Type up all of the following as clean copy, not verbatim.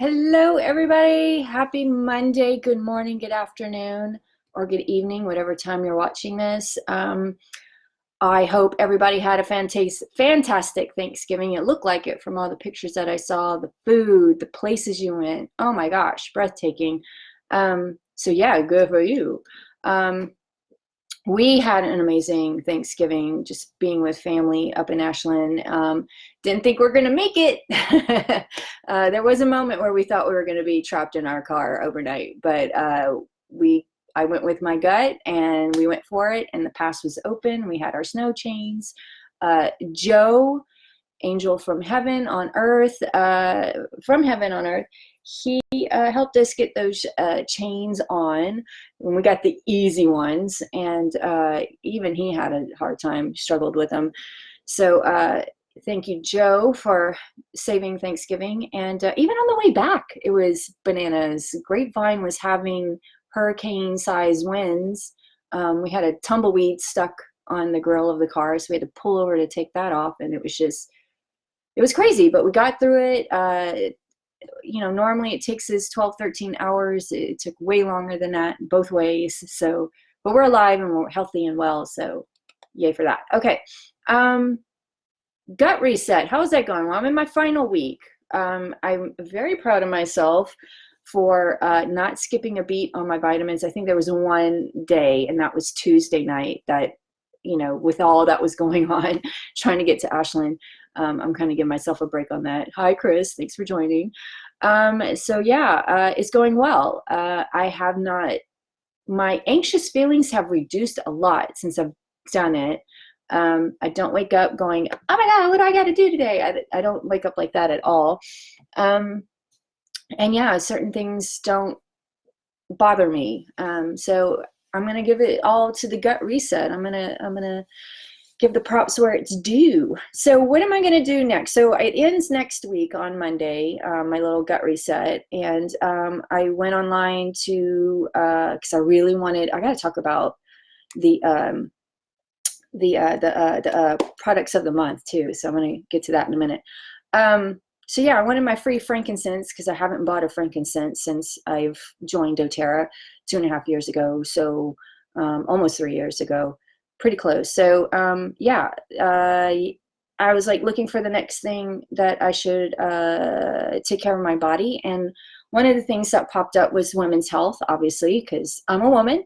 Hello, everybody. Happy Monday. Good morning, good afternoon, or good evening, whatever time you're watching this. I hope everybody had a fantastic Thanksgiving. It looked like it from all the pictures that I saw, the food, the places you went. Oh my gosh, breathtaking. So yeah, good for you. We had an amazing Thanksgiving, just being with family up in Ashland. Didn't think we were going to make it. There was a moment where we thought we were going to be trapped in our car overnight, but I went with my gut and we went for it, and the pass was open. We had our snow chains. Joe, angel from heaven on earth, he helped us get those chains on when we got the easy ones, and even he had a hard time, struggled with them. So thank you, Joe, for saving Thanksgiving. And even on the way back, it was bananas. Grapevine was having hurricane-sized winds. We had a tumbleweed stuck on the grill of the car, so we had to pull over to take that off, and it was crazy, but we got through it. Normally it takes us 12, 13 hours. It took way longer than that both ways. So, but we're alive and we're healthy and well. So yay for that. Okay. Gut reset. How's that going? Well, I'm in my final week. I'm very proud of myself for not skipping a beat on my vitamins. I think there was one day, and that was Tuesday night, that, with all that was going on, trying to get to Ashland, I'm kind of giving myself a break on that. Hi, Chris. Thanks for joining. So yeah, it's going well. My anxious feelings have reduced a lot since I've done it. I don't wake up going, oh my God, what do I got to do today? I don't wake up like that at all. And yeah, certain things don't bother me. So I'm going to give it all to the gut reset. I'm going to give the props where it's due. So what am I going to do next? So it ends next week on Monday, my little gut reset. And I went online to, because I really wanted, I got to talk about the products of the month too. So I'm going to get to that in a minute. So yeah, I wanted my free frankincense because I haven't bought a frankincense since I've joined doTERRA 2.5 years ago. So almost 3 years ago. Pretty close. So I was like looking for the next thing that I should take care of my body, and one of the things that popped up was women's health, obviously, because I'm a woman.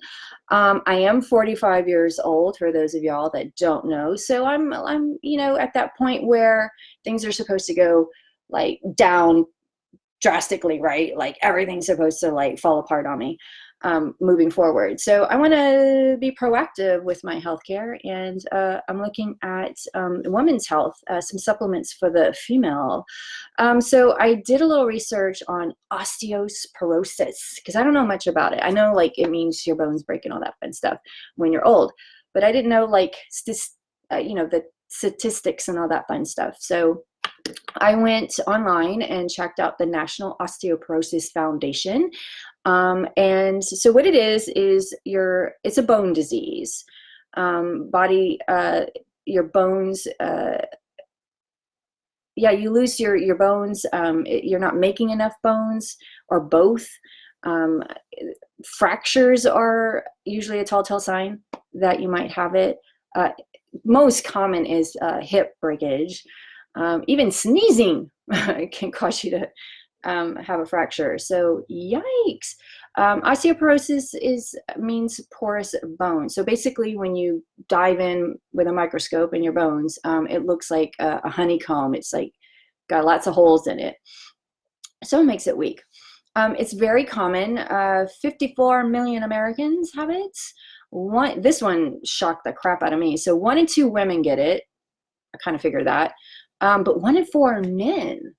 I am 45 years old, for those of y'all that don't know. So I'm at that point where things are supposed to go like down drastically, right? Like everything's supposed to like fall apart on me. Moving forward. So I want to be proactive with my healthcare, and I'm looking at women's health, some supplements for the female. So I did a little research on osteoporosis because I don't know much about it. I know like it means your bones break and all that fun stuff when you're old, but I didn't know like the statistics and all that fun stuff. So I went online and checked out the National Osteoporosis Foundation. And so what it is it's a bone disease. Your bones, you lose your bones. You're not making enough bones, or both. Fractures are usually a telltale sign that you might have it. Most common is hip breakage. Even sneezing can cause you to have a fracture. So yikes. Osteoporosis means porous bone. So basically when you dive in with a microscope in your bones, it looks like a honeycomb. It's like got lots of holes in it. So it makes it weak. It's very common. 54 million Americans have it. This one shocked the crap out of me. So 1 in 2 women get it. I kind of figured that. But 1 in 4 men,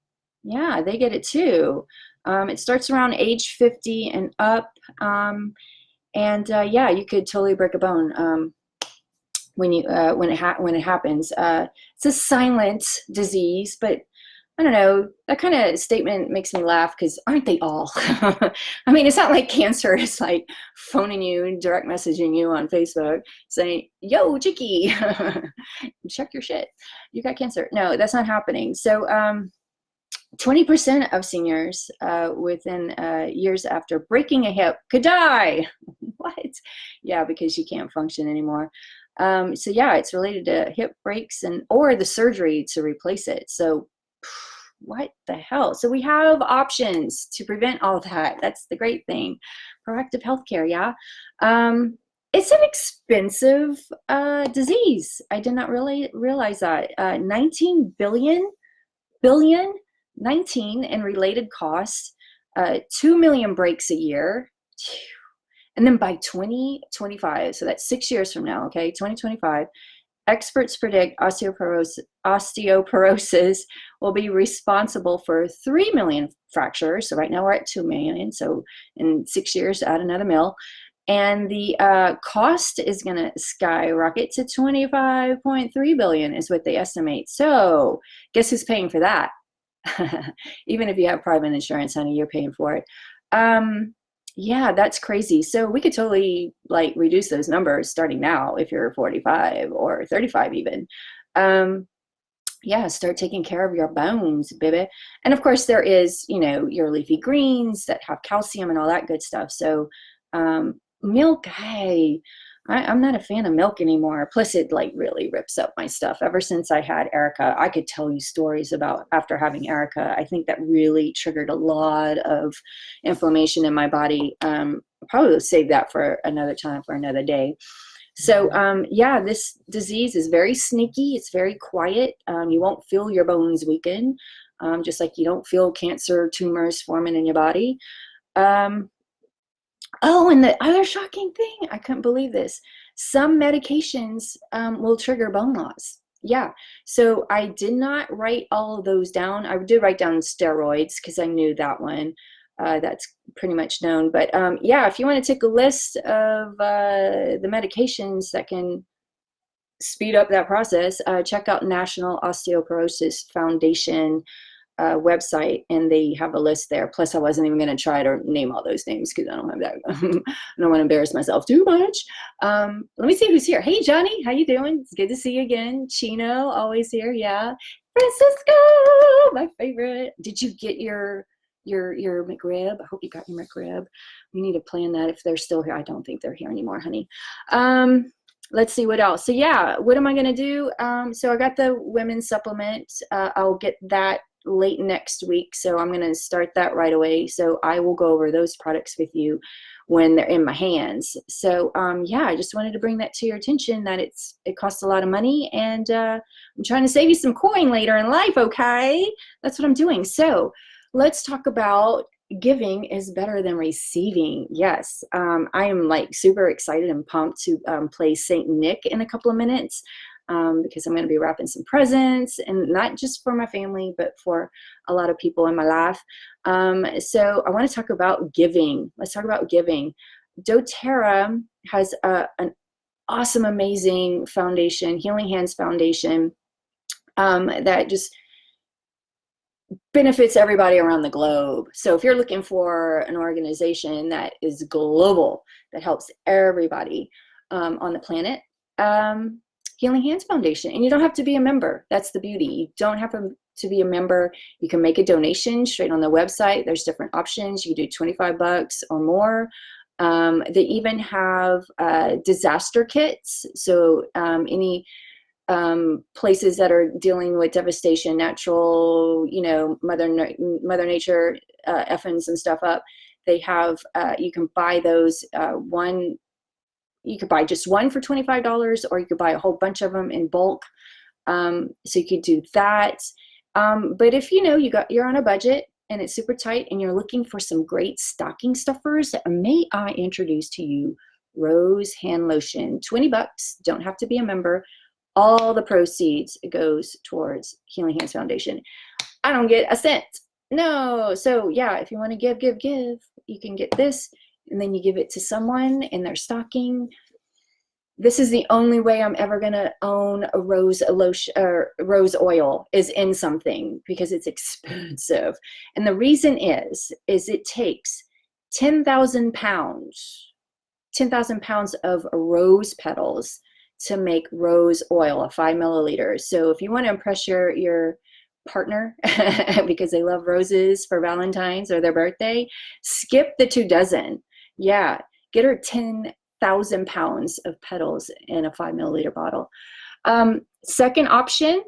yeah, they get it too. It starts around age 50 and up. Yeah, you could totally break a bone when it happens. It's a silent disease, but I don't know, that kind of statement makes me laugh because aren't they all? I mean, it's not like cancer is like phoning you, direct messaging you on Facebook saying, yo, Chicky, check your shit. You got cancer. No, that's not happening. So 20% of seniors within years after breaking a hip could die. What? Yeah, because you can't function anymore. So yeah, it's related to hip breaks or the surgery to replace it. So what the hell? So we have options to prevent all that. That's the great thing. Proactive healthcare, yeah. It's an expensive disease. I did not really realize that. 19 billion 19 in related costs, 2 million breaks a year. And then by 2025, so that's 6 years from now, okay, 2025, experts predict osteoporosis will be responsible for 3 million fractures. So right now we're at 2 million. So in 6 years, add another mill. And the cost is going to skyrocket to 25.3 billion is what they estimate. So guess who's paying for that? Even if you have private insurance, honey, you're paying for it. Yeah, that's crazy. So we could totally like reduce those numbers starting now if you're 45 or 35 even. Yeah, start taking care of your bones, baby. And of course there is, you know, your leafy greens that have calcium and all that good stuff. So milk, hey, I'm not a fan of milk anymore. Plus it like really rips up my stuff. Ever since I had Erica, I could tell you stories about after having Erica. I think that really triggered a lot of inflammation in my body. Probably will save that for another time, for another day. So yeah, this disease is very sneaky. It's very quiet. You won't feel your bones weaken, just like you don't feel cancer tumors forming in your body. Oh, and the other shocking thing, I couldn't believe this. Some medications will trigger bone loss. Yeah, so I did not write all of those down. I did write down steroids because I knew that one. That's pretty much known. But yeah, if you want to take a list of the medications that can speed up that process, check out National Osteoporosis Foundation website, and they have a list there. Plus I wasn't even going to try to name all those names because I don't have that. I don't want to embarrass myself too much. Let me see who's here. Hey Johnny, how you doing? It's good to see you again. Chino, always here. Yeah, Francisco, my favorite. Did you get your McRib? I hope you got your McRib. We need to plan that if they're still here. I don't think they're here anymore, honey. Let's see what else. So yeah, what am I going to do? So I got the women's supplement. I'll get that late next week, so I'm going to start that right away. So I will go over those products with you when they're in my hands. So yeah, I just wanted to bring that to your attention, that it costs a lot of money, and I'm trying to save you some coin later in life. Okay, that's what I'm doing. So let's talk about giving is better than receiving. Yes, I am like super excited and pumped to play Saint Nick in a couple of minutes. Because I'm going to be wrapping some presents, and not just for my family, but for a lot of people in my life. So I want to talk about giving. Let's talk about giving. doTERRA has an awesome, amazing foundation, Healing Hands Foundation, that just benefits everybody around the globe. So if you're looking for an organization that is global, that helps everybody on the planet, Healing Hands Foundation. And you don't have to be a member. That's the beauty. You don't have to be a member. You can make a donation straight on the website. There's different options. You can do 25 bucks or more. They even have disaster kits. So any places that are dealing with devastation, natural, you know, Mother Nature effings and stuff up, they have, you can buy those you could buy just one for $25, or you could buy a whole bunch of them in bulk. So you could do that. But if you know you're on a budget and it's super tight and you're looking for some great stocking stuffers, may I introduce to you Rose Hand Lotion. 20 bucks, don't have to be a member. All the proceeds goes towards Healing Hands Foundation. I don't get a cent. No. So yeah, if you want to give, you can get this, and then you give it to someone in their stocking. This is the only way I'm ever going to own a rose lotion or rose oil, is in something, because it's expensive. And the reason is it takes 10,000 pounds of rose petals to make rose oil, 5 milliliters. So if you want to impress your partner because they love roses for Valentine's or their birthday, skip the 2 dozen. Yeah, get her 10,000 pounds of petals in a 5 milliliter bottle. Second option,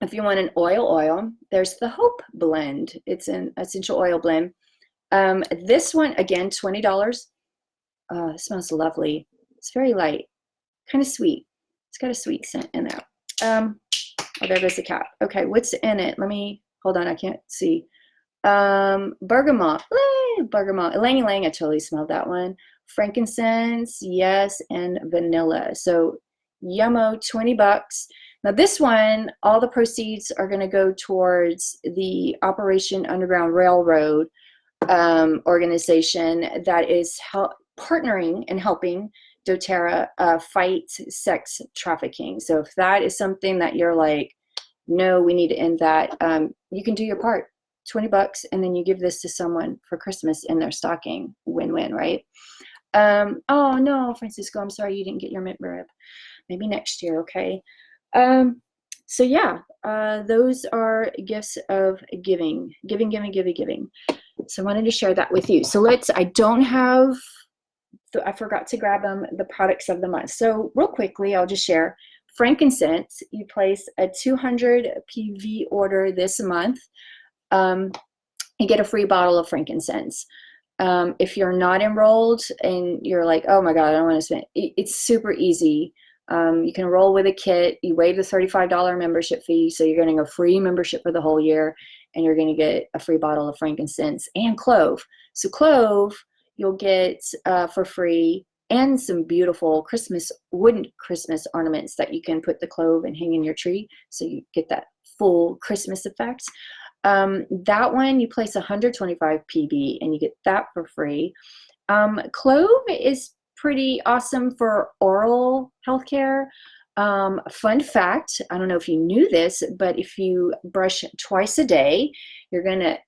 if you want an oil, there's the Hope blend. It's an essential oil blend. This one, again, $20. It smells lovely. It's very light, kind of sweet. It's got a sweet scent in there. Oh, there goes the cap. Okay, what's in it? Let me, hold on, I can't see. Bergamot, bergamot, ylang ylang, I totally smelled that one. Frankincense, yes, and vanilla. So, yummo, $20. Now this one, all the proceeds are going to go towards the Operation Underground Railroad organization that is partnering and helping doTERRA fight sex trafficking. So if that is something that you're like, no, we need to end that, you can do your part. $20, and then you give this to someone for Christmas in their stocking. Win-win, right? Oh no, Francisco, I'm sorry you didn't get your mint rib. Maybe next year, okay? So yeah, those are gifts of giving. Giving. So I wanted to share that with you. So I forgot to grab them, the products of the month. So real quickly, I'll just share. Frankincense, you place a 200 PV order this month, you get a free bottle of frankincense. If you're not enrolled and you're like, oh my God, I don't want to spend, it's super easy. You can enroll with a kit. You waive the $35 membership fee, so you're getting a free membership for the whole year, and you're going to get a free bottle of frankincense and clove. So clove, you'll get for free, and some beautiful wooden Christmas ornaments that you can put the clove and hang in your tree, so you get that full Christmas effect. That one, you place 125 PB, and you get that for free. Clove is pretty awesome for oral healthcare. Fun fact, I don't know if you knew this, but if you brush twice a day, you're going to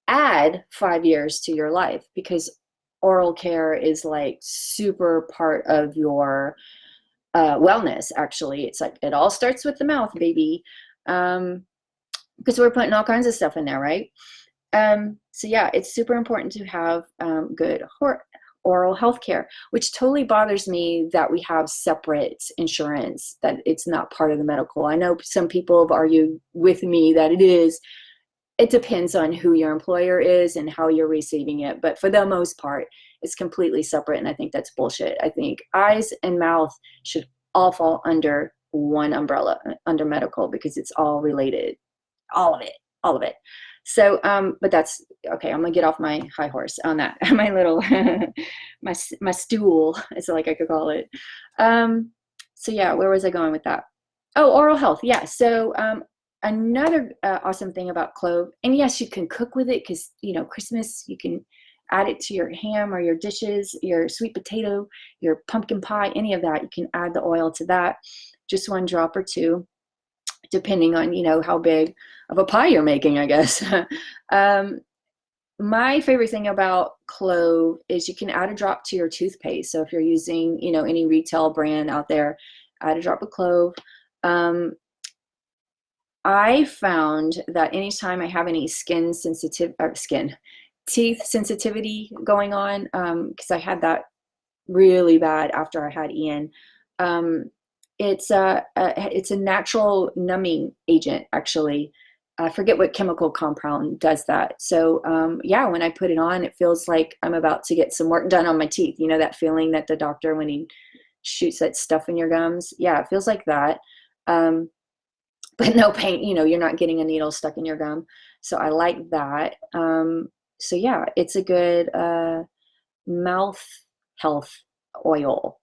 add 5 years to your life, because oral care is like super part of your wellness. Actually, it's like it all starts with the mouth, baby, because we're putting all kinds of stuff in there, right? So yeah, it's super important to have good oral health care, which totally bothers me that we have separate insurance, that it's not part of the medical. I know some people have argued with me that it is. It depends on who your employer is and how you're receiving it. But for the most part, it's completely separate. And I think that's bullshit. I think eyes and mouth should all fall under one umbrella, under medical, because it's all related. All of it. So, but that's okay. I'm gonna get off my high horse on that. My little, my stool, is like I could call it. So yeah, where was I going with that? Oh, oral health. Yeah. So, another awesome thing about clove, and yes, you can cook with it, because Christmas, you can add it to your ham or your dishes, your sweet potato, your pumpkin pie, any of that. You can add the oil to that, just 1 drop or 2, depending on how big of a pie you're making, I guess. My favorite thing about clove is you can add a drop to your toothpaste. So if you're using any retail brand out there, add a drop of clove. I found that anytime I have any teeth sensitivity going on, because I had that really bad after I had Ian, it's a natural numbing agent, actually. I forget what chemical compound does that. So yeah, when I put it on, it feels like I'm about to get some work done on my teeth. That feeling that the doctor, when he shoots that stuff in your gums. Yeah, it feels like that. But no pain, you're not getting a needle stuck in your gum. So I like that. So yeah, it's a good mouth health oil,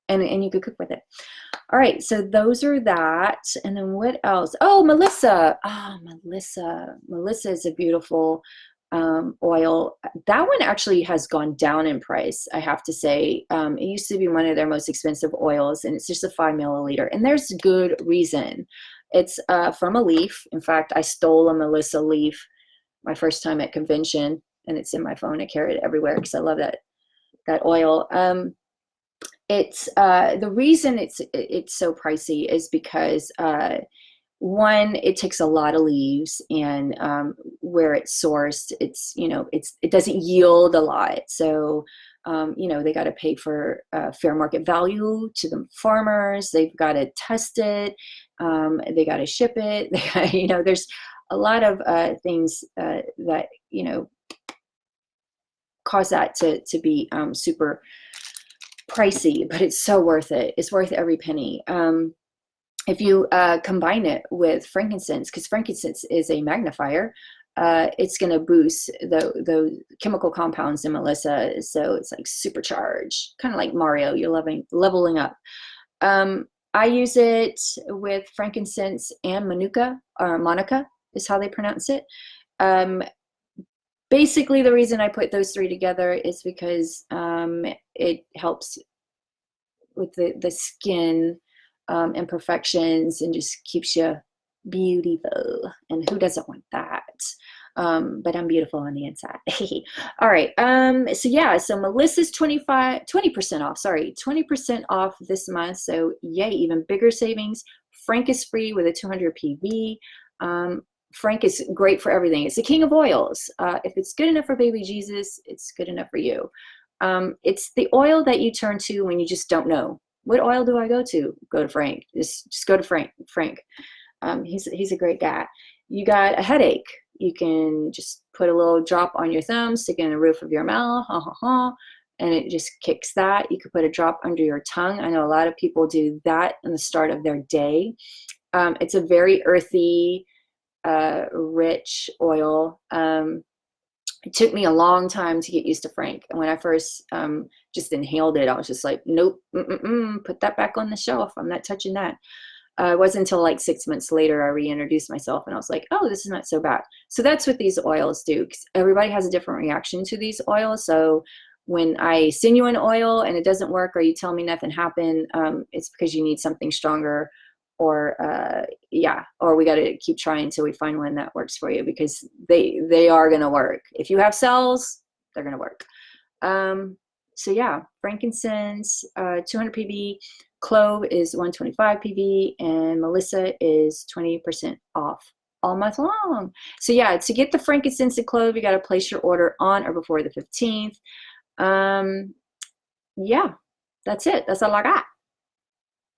and you could cook with it. All right, so those are that. And then what else? Oh, Melissa. Melissa is a beautiful oil. That one actually has gone down in price, I have to say. It used to be one of their most expensive oils, and it's just a 5 milliliter. And there's good reason. It's from a leaf. In fact, I stole a Melissa leaf my first time at convention, and it's in my phone. I carry it everywhere because I love that oil. It's the reason it's so pricey is because one, it takes a lot of leaves, and where it's sourced, it's, you know, it doesn't yield a lot. So, you know, they got to pay for fair market value to the farmers. They've got to test it. They got to ship it. They got, you know, there's a lot of things that, you know, cause that to be super pricey, but it's so worth it. It's worth every penny. If you combine it with frankincense, because frankincense is a magnifier, it's going to boost the chemical compounds in Melissa. So it's like supercharged, kind of like Mario. You're leveling up. I use it with frankincense and manuka, or monica is how they pronounce it. Basically, the reason I put those three together is because it helps with the skin imperfections, and just keeps you beautiful. And who doesn't want that? But I'm beautiful on the inside. All right. So yeah, so Melissa's 20% off, sorry, 20% off this month. So yay, even bigger savings. Frank is free with a 200 PV. Frank is great for everything. It's the king of oils. If it's good enough for baby Jesus, it's good enough for you. It's the oil that you turn to when you just don't know. What oil do I go to? Go to Frank. Just go to Frank. He's a great guy. You got a headache. You can just put a little drop on your thumb, stick it in the roof of your mouth, and it just kicks that. You could put a drop under your tongue. I know a lot of people do that in the start of their day. It's a very earthy, rich oil. It took me a long time to get used to Frank. And when I first just inhaled it, I was just like, nope, put that back on the shelf. I'm not touching that. It wasn't until like 6 months later I reintroduced myself, and I was like, oh, this is not so bad. So that's what these oils do. 'Cause everybody has a different reaction to these oils. So when I send you an oil and it doesn't work, or you tell me nothing happened, it's because you need something stronger, or yeah, or we got to keep trying until we find one that works for you, because they are going to work. If you have cells, they're going to work. So yeah, frankincense, 200 PV, clove is 125 PV, and Melissa is 20% off all month long. So yeah, to get the frankincense and clove, you got to place your order on or before the 15th. Yeah, that's it. That's all I got.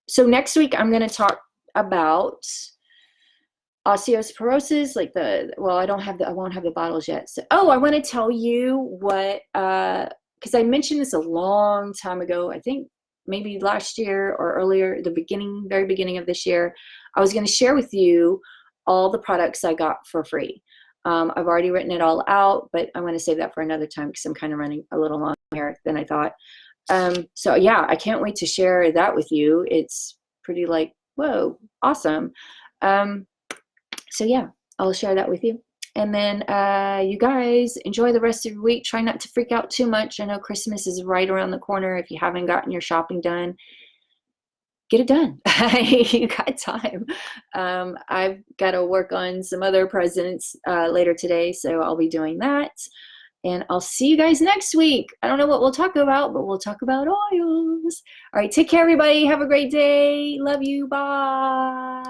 So next week I'm going to talk about osteoporosis, like well, I won't have the bottles yet. So, oh, I want to tell you what, because I mentioned this a long time ago, I think maybe last year or earlier, very beginning of this year, I was going to share with you all the products I got for free. I've already written it all out, but I'm going to save that for another time, because I'm kind of running a little long here than I thought. So yeah, I can't wait to share that with you. It's pretty like, whoa, awesome. So yeah, I'll share that with you. And then you guys enjoy the rest of your week. Try not to freak out too much. I know Christmas is right around the corner. If you haven't gotten your shopping done, get it done. You got time. I've got to work on some other presents later today, so I'll be doing that. And I'll see you guys next week. I don't know what we'll talk about, but we'll talk about oils. All right, take care, everybody. Have a great day. Love you. Bye.